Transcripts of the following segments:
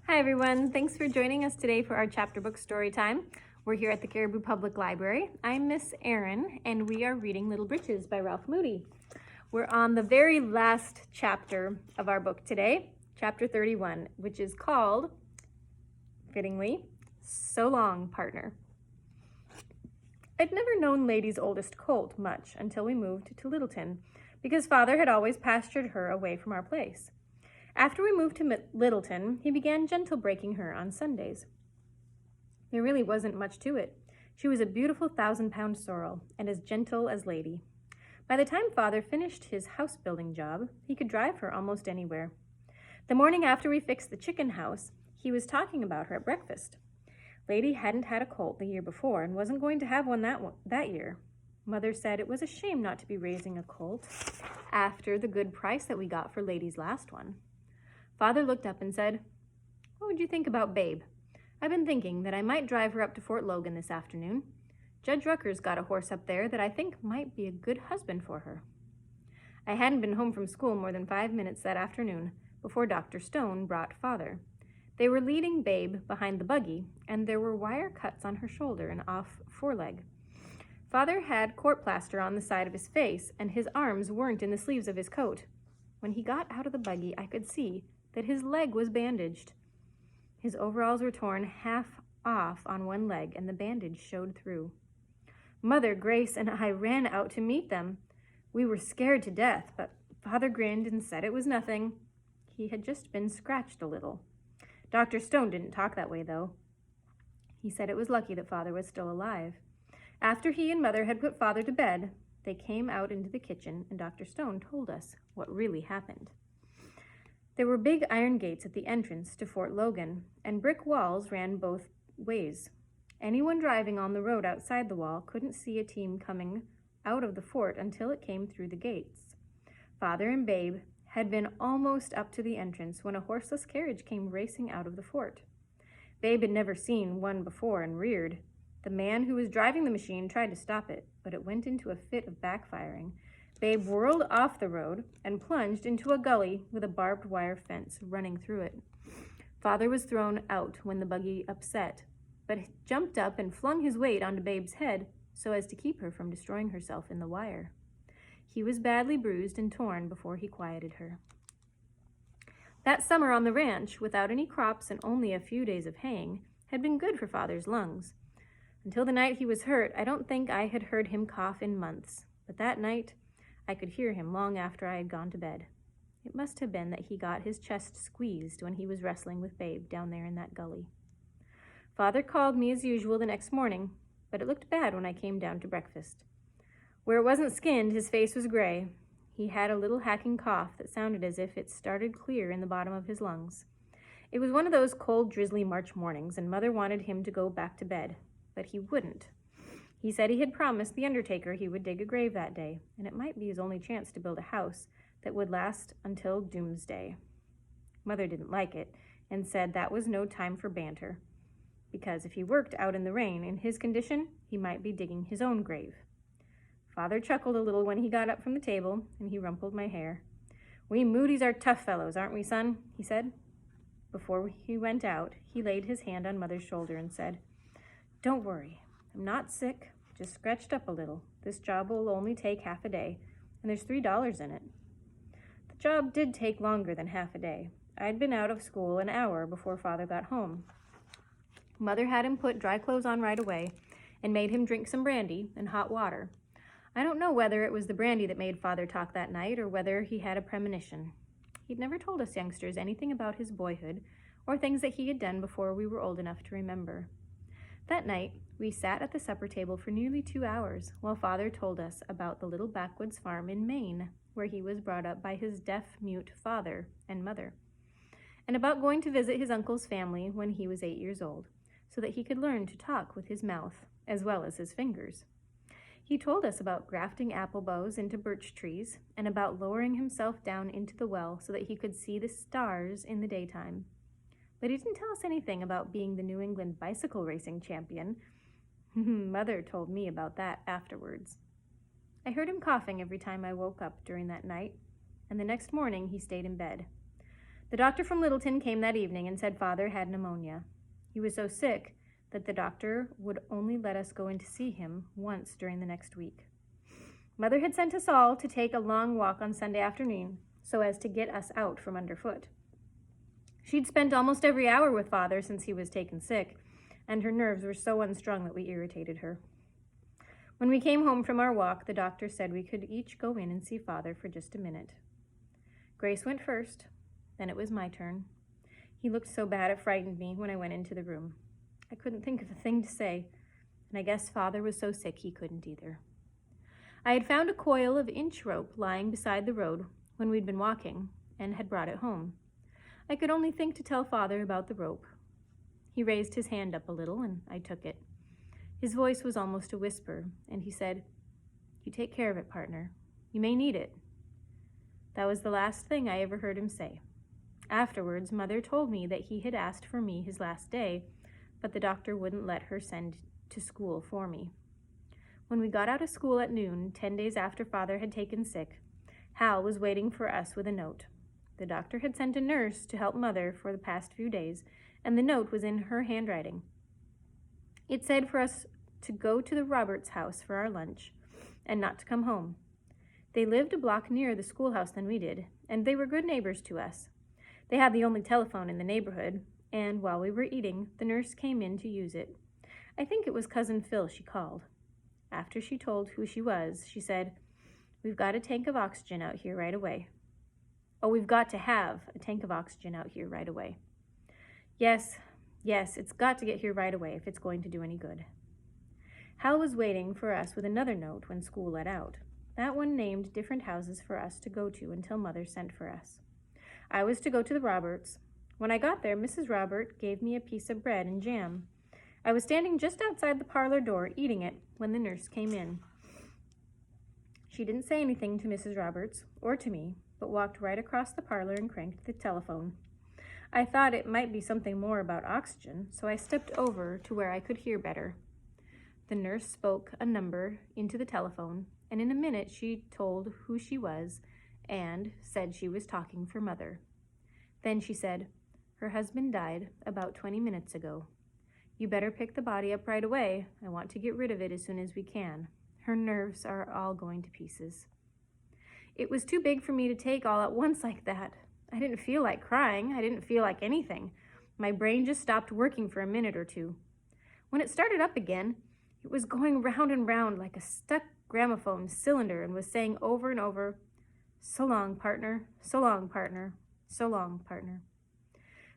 Hi everyone, thanks for joining us today for our chapter book story time. We're here at the Caribou Public Library. I'm Miss Erin and we are reading Little Britches by Ralph Moody. We're on the very last chapter of our book today, chapter 31, which is called, fittingly, So Long, Partner. I'd never known Lady's oldest colt much until we moved to Littleton, because Father had always pastured her away from our place. After we moved to Littleton, he began gentle breaking her on Sundays. There really wasn't much to it. She was a beautiful 1,000-pound sorrel and as gentle as Lady. By the time Father finished his house-building job, he could drive her almost anywhere. The morning after we fixed the chicken house, he was talking about her at breakfast. Lady hadn't had a colt the year before and wasn't going to have one that year. Mother said it was a shame not to be raising a colt after the good price that we got for Lady's last one. Father looked up and said, "What would you think about Babe? I've been thinking that I might drive her up to Fort Logan this afternoon. Judge Rucker's got a horse up there that I think might be a good husband for her." I hadn't been home from school more than 5 minutes that afternoon before Dr. Stone brought Father. They were leading Babe behind the buggy, and there were wire cuts on her shoulder and off foreleg. Father had court plaster on the side of his face, and his arms weren't in the sleeves of his coat. When he got out of the buggy, I could see that his leg was bandaged. His overalls were torn half off on one leg, and the bandage showed through. Mother, Grace, and I ran out to meet them. We were scared to death, but Father grinned and said it was nothing. He had just been scratched a little. Dr. Stone didn't talk that way, though. He said it was lucky that Father was still alive. After he and Mother had put Father to bed, they came out into the kitchen, and Dr. Stone told us what really happened. There were big iron gates at the entrance to Fort Logan, and brick walls ran both ways. Anyone driving on the road outside the wall couldn't see a team coming out of the fort until it came through the gates. Father and Babe had been almost up to the entrance when a horseless carriage came racing out of the fort. Babe had never seen one before and reared. The man who was driving the machine tried to stop it, but it went into a fit of backfiring. Babe whirled off the road and plunged into a gully with a barbed wire fence running through it. Father was thrown out when the buggy upset, but jumped up and flung his weight onto Babe's head so as to keep her from destroying herself in the wire. He was badly bruised and torn before he quieted her. That summer on the ranch, without any crops and only a few days of haying, had been good for Father's lungs. Until the night he was hurt, I don't think I had heard him cough in months, but that night I could hear him long after I had gone to bed. It must have been that he got his chest squeezed when he was wrestling with Babe down there in that gully. Father called me as usual the next morning, but it looked bad when I came down to breakfast. Where it wasn't skinned, his face was gray. He had a little hacking cough that sounded as if it started clear in the bottom of his lungs. It was one of those cold, drizzly March mornings, and Mother wanted him to go back to bed, but he wouldn't. He said he had promised the undertaker he would dig a grave that day, and it might be his only chance to build a house that would last until doomsday. Mother didn't like it and said that was no time for banter, because if he worked out in the rain in his condition, he might be digging his own grave. Father chuckled a little when he got up from the table, and he rumpled my hair. "We Moody's are tough fellows, aren't we, son?" he said. Before he went out, he laid his hand on Mother's shoulder and said, "Don't worry. I'm not sick, just scratched up a little. This job will only take half a day, and there's $3 in it." The job did take longer than half a day. I'd been out of school an hour before Father got home. Mother had him put dry clothes on right away and made him drink some brandy and hot water. I don't know whether it was the brandy that made Father talk that night or whether he had a premonition. He'd never told us youngsters anything about his boyhood or things that he had done before we were old enough to remember. That night, we sat at the supper table for nearly 2 hours while Father told us about the little backwoods farm in Maine, where he was brought up by his deaf-mute father and mother, and about going to visit his uncle's family when he was 8 years old, so that he could learn to talk with his mouth as well as his fingers. He told us about grafting apple boughs into birch trees and about lowering himself down into the well so that he could see the stars in the daytime. But he didn't tell us anything about being the New England bicycle racing champion. Mother told me about that afterwards. I heard him coughing every time I woke up during that night, and the next morning he stayed in bed. The doctor from Littleton came that evening and said father had pneumonia. He was so sick that the doctor would only let us go in to see him once during the next week. Mother had sent us all to take a long walk on Sunday afternoon so as to get us out from underfoot. She'd spent almost every hour with father since he was taken sick, and her nerves were so unstrung that we irritated her. When we came home from our walk, the doctor said we could each go in and see father for just a minute. Grace went first, then it was my turn. He looked so bad it frightened me when I went into the room. I couldn't think of a thing to say, and I guess father was so sick he couldn't either. I had found a coil of inch rope lying beside the road when we'd been walking and had brought it home. I could only think to tell father about the rope. He raised his hand up a little and I took it. His voice was almost a whisper, and he said, "You take care of it, partner. You may need it." That was the last thing I ever heard him say. Afterwards, Mother told me that he had asked for me his last day, but the doctor wouldn't let her send to school for me. When we got out of school at noon, 10 days after Father had taken sick, Hal was waiting for us with a note. The doctor had sent a nurse to help Mother for the past few days, and the note was in her handwriting. It said for us to go to the Roberts' house for our lunch and not to come home. They lived a block nearer the schoolhouse than we did, and they were good neighbors to us. They had the only telephone in the neighborhood, and while we were eating, the nurse came in to use it. I think it was Cousin Phil she called. After she told who she was, she said, "We've got a tank of oxygen out here right away." Oh, we've got to have a tank of oxygen out here right away. Yes, it's got to get here right away if it's going to do any good. Hal was waiting for us with another note when school let out. That one named different houses for us to go to until Mother sent for us. I was to go to the Roberts. When I got there, Mrs. Robert gave me a piece of bread and jam. I was standing just outside the parlor door eating it when the nurse came in. She didn't say anything to Mrs. Roberts or to me, but walked right across the parlor and cranked the telephone. I thought it might be something more about oxygen, so I stepped over to where I could hear better. The nurse spoke a number into the telephone, and in a minute she told who she was and said she was talking for Mother. Then she said, "Her husband died about 20 minutes ago. You better pick the body up right away. I want to get rid of it as soon as we can. Her nerves are all going to pieces." It was too big for me to take all at once like that. I didn't feel like crying. I didn't feel like anything. My brain just stopped working for a minute or two. When it started up again, it was going round and round like a stuck gramophone cylinder and was saying over and over, "So long, partner. So long, partner. So long, partner."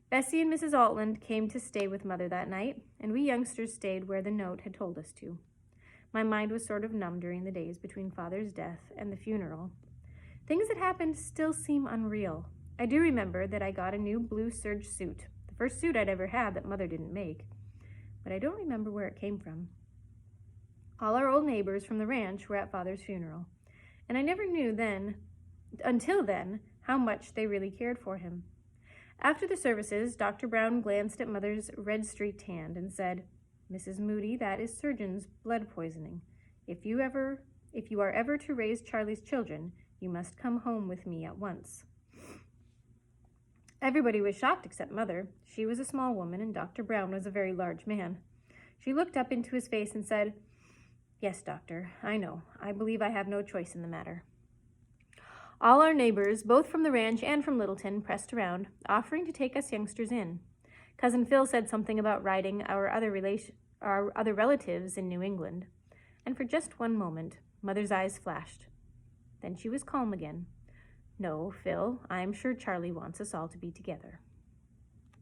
Bessie and Mrs. Altland came to stay with Mother that night, and we youngsters stayed where the note had told us to. My mind was sort of numb during the days between Father's death and the funeral. Things that happened still seem unreal. I do remember that I got a new blue serge suit, the first suit I'd ever had that Mother didn't make, but I don't remember where it came from. All our old neighbors from the ranch were at Father's funeral, and I never knew until then, how much they really cared for him. After the services, Dr. Browne glanced at Mother's red-streaked hand and said, "Mrs. Moody, that is surgeon's blood poisoning. If you are ever to raise Charlie's children, you must come home with me at once." Everybody was shocked except Mother. She was a small woman, and Dr. Browne was a very large man. She looked up into his face and said, "Yes, doctor, I know. I believe I have no choice in the matter." All our neighbors, both from the ranch and from Littleton, pressed around, offering to take us youngsters in. Cousin Phil said something about writing our other relatives in New England. And for just one moment, Mother's eyes flashed. Then she was calm again. "No, Phil, I'm sure Charlie wants us all to be together."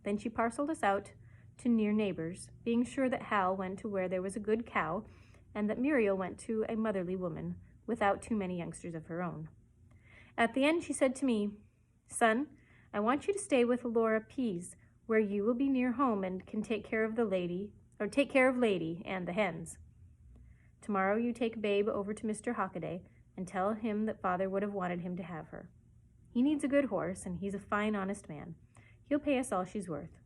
Then she parceled us out to near neighbors, being sure that Hal went to where there was a good cow and that Muriel went to a motherly woman without too many youngsters of her own. At the end, she said to me, "Son, I want you to stay with Laura Pease, where you will be near home and can take care of Lady and the hens. Tomorrow you take Babe over to Mr. Hockaday and tell him that Father would have wanted him to have her. He needs a good horse, and he's a fine, honest man. He'll pay us all she's worth."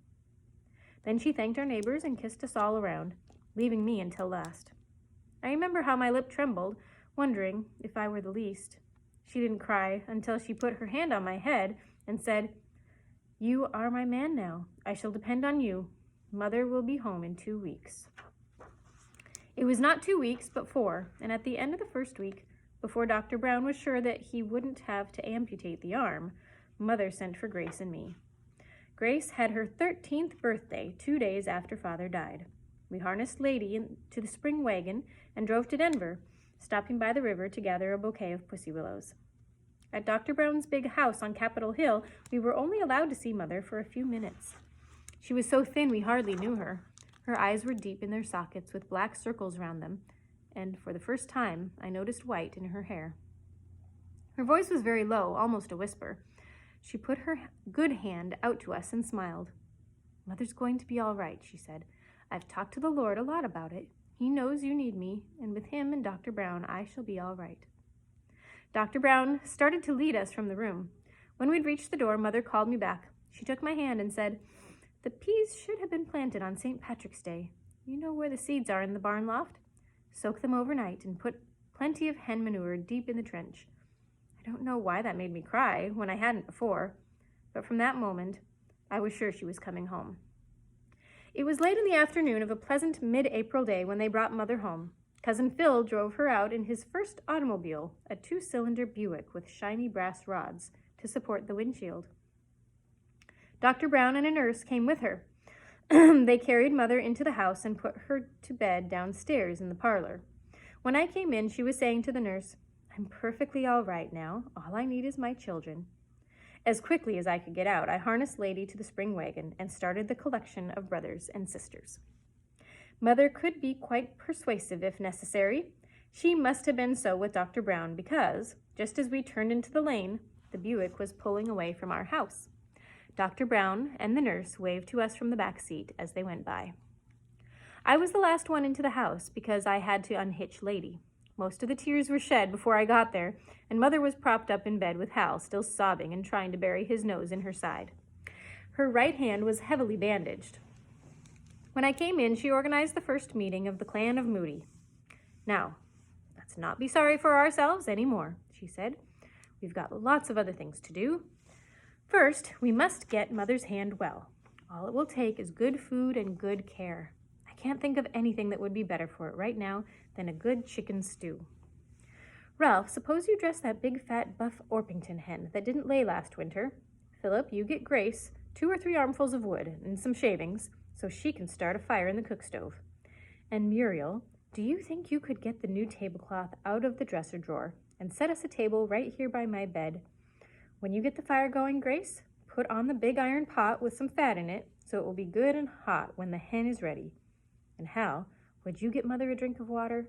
Then she thanked our neighbors and kissed us all around, leaving me until last. I remember how my lip trembled, wondering if I were the least. She didn't cry until she put her hand on my head and said, You are my man now. I shall depend on you. Mother will be home in 2 weeks." It was not 2 weeks, but 4, and at the end of the first week, before Dr. Browne was sure that he wouldn't have to amputate the arm, Mother sent for Grace and me. Grace had her 13th birthday 2 days after Father died. We harnessed Lady into the spring wagon and drove to Denver, stopping by the river to gather a bouquet of pussy willows. At Dr. Browne's big house on Capitol Hill, we were only allowed to see Mother for a few minutes. She was so thin we hardly knew her. Her eyes were deep in their sockets with black circles around them, and for the first time, I noticed white in her hair. Her voice was very low, almost a whisper. She put her good hand out to us and smiled. "Mother's going to be all right," she said. "I've talked to the Lord a lot about it. He knows you need me, and with him and Dr. Browne, I shall be all right." Dr. Browne started to lead us from the room. When we'd reached the door, Mother called me back. She took my hand and said, "The peas should have been planted on St. Patrick's Day. You know where the seeds are in the barn loft? Soak them overnight and put plenty of hen manure deep in the trench." I don't know why that made me cry when I hadn't before, but from that moment, I was sure she was coming home. It was late in the afternoon of a pleasant mid-April day when they brought Mother home. Cousin Phil drove her out in his first automobile, a 2-cylinder Buick with shiny brass rods to support the windshield. Dr. Browne and a nurse came with her. They carried Mother into the house and put her to bed downstairs in the parlor. When I came in, she was saying to the nurse, "I'm perfectly all right now. All I need is my children." As quickly as I could get out, I harnessed Lady to the spring wagon and started the collection of brothers and sisters. Mother could be quite persuasive if necessary. She must have been so with Dr. Browne because, just as we turned into the lane, the Buick was pulling away from our house. Dr. Browne and the nurse waved to us from the back seat as they went by. I was the last one into the house because I had to unhitch Lady. Most of the tears were shed before I got there, and Mother was propped up in bed with Hal still sobbing and trying to bury his nose in her side. Her right hand was heavily bandaged. When I came in, she organized the first meeting of the Clan of Moody. "Now, let's not be sorry for ourselves anymore," she said. "We've got lots of other things to do. First, we must get Mother's hand well. All it will take is good food and good care. I can't think of anything that would be better for it right now than a good chicken stew. Ralph, suppose you dress that big fat buff Orpington hen that didn't lay last winter. Philip, you get Grace 2 or 3 armfuls of wood and some shavings so she can start a fire in the cook stove. And Muriel, do you think you could get the new tablecloth out of the dresser drawer and set us a table right here by my bed? When you get the fire going, Grace, put on the big iron pot with some fat in it so it will be good and hot when the hen is ready. And Hal, would you get Mother a drink of water?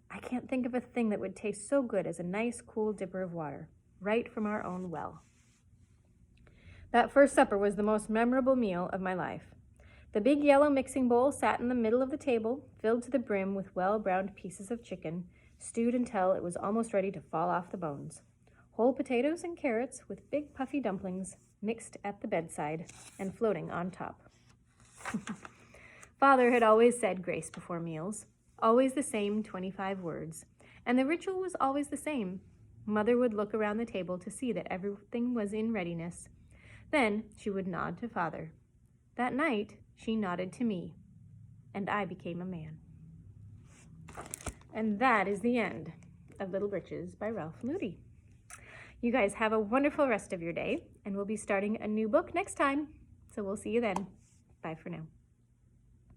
I can't think of a thing that would taste so good as a nice, cool dipper of water, right from our own well." That first supper was the most memorable meal of my life. The big yellow mixing bowl sat in the middle of the table, filled to the brim with well-browned pieces of chicken, stewed until it was almost ready to fall off the bones. Whole potatoes and carrots with big puffy dumplings mixed at the bedside and floating on top. Father had always said grace before meals, always the same 25 words, and the ritual was always the same. Mother would look around the table to see that everything was in readiness. Then she would nod to Father. That night, she nodded to me, and I became a man. And that is the end of Little Britches by Ralph Moody. You guys have a wonderful rest of your day, and we'll be starting a new book next time. So we'll see you then. Bye for now.